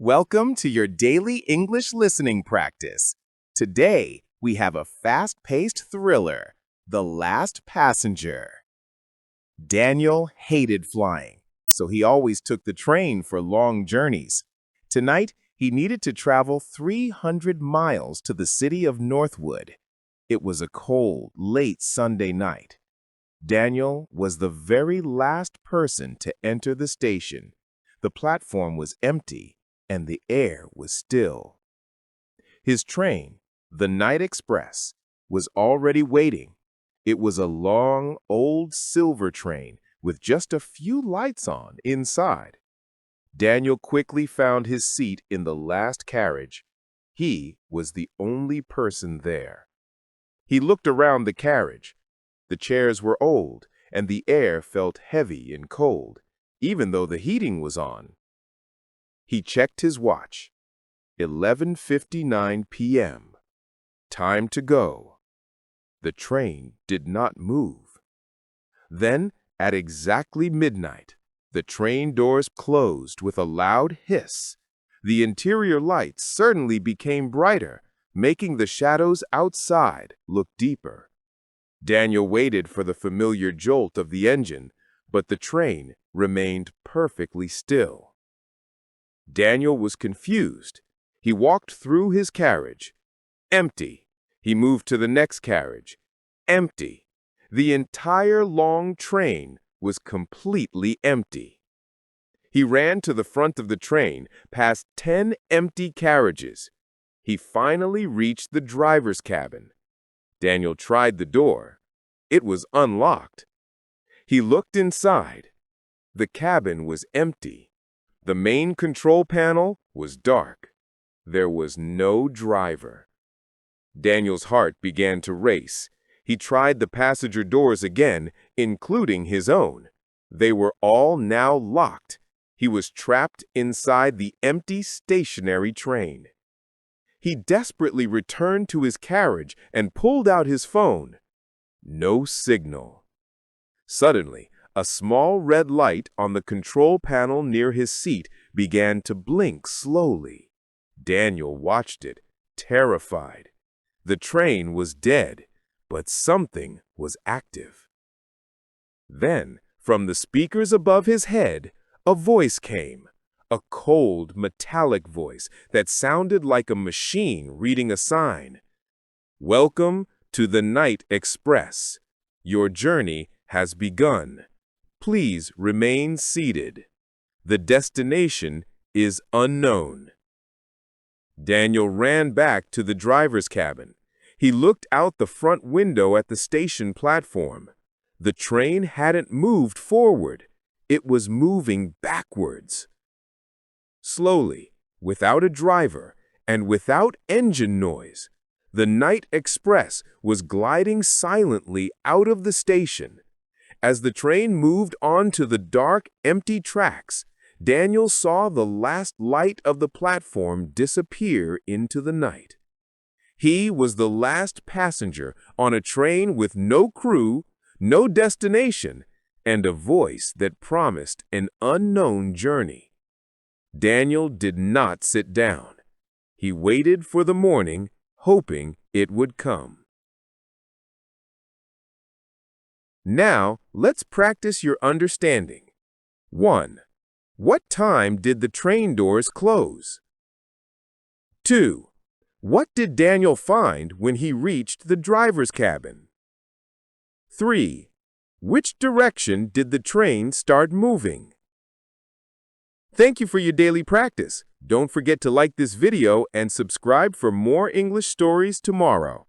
Welcome to your daily English listening practice. Today, we have a fast-paced thriller, The Last Passenger. Daniel hated flying, so he always took the train for long journeys. Tonight, he needed to travel 300 miles to the city of Northwood. It was a cold, late Sunday night. Daniel was the very last person to enter the station. The platform was empty, and the air was still. His train, the Night Express, was already waiting. It was a long, old silver train with just a few lights on inside. Daniel quickly found his seat in the last carriage. He was the only person there. He looked around the carriage. The chairs were old, and the air felt heavy and cold, even though the heating was on. He checked his watch. 11:59 p.m. Time to go. The train did not move. Then, at exactly midnight, the train doors closed with a loud hiss. The interior lights suddenly became brighter, making the shadows outside look deeper. Daniel waited for the familiar jolt of the engine, but the train remained perfectly still. Daniel was confused. He walked through his carriage. Empty. He moved to the next carriage. Empty. The entire long train was completely empty. He ran to the front of the train, past 10 empty carriages. He finally reached the driver's cabin. Daniel tried the door. It was unlocked. He looked inside. The cabin was empty. The main control panel was dark. There was no driver. Daniel's heart began to race. He tried the passenger doors again, including his own. They were all now locked. He was trapped inside the empty stationary train. He desperately returned to his carriage and pulled out his phone. No signal. Suddenly, a small red light on the control panel near his seat began to blink slowly. Daniel watched it, terrified. The train was dead, but something was active. Then, from the speakers above his head, a voice came, a cold, metallic voice that sounded like a machine reading a sign. "Welcome to the Night Express. Your journey has begun. Please remain seated. The destination is unknown." Daniel ran back to the driver's cabin. He looked out the front window at the station platform. The train hadn't moved forward. It was moving backwards. Slowly, without a driver, and without engine noise, the Night Express was gliding silently out of the station. As the train moved onto the dark, empty tracks, Daniel saw the last light of the platform disappear into the night. He was the last passenger on a train with no crew, no destination, and a voice that promised an unknown journey. Daniel did not sit down. He waited for the morning, hoping it would come. Now, let's practice your understanding. 1. What time did the train doors close? 2. What did Daniel find when he reached the driver's cabin? 3. Which direction did the train start moving? Thank you for your daily practice. Don't forget to like this video and subscribe for more English stories tomorrow.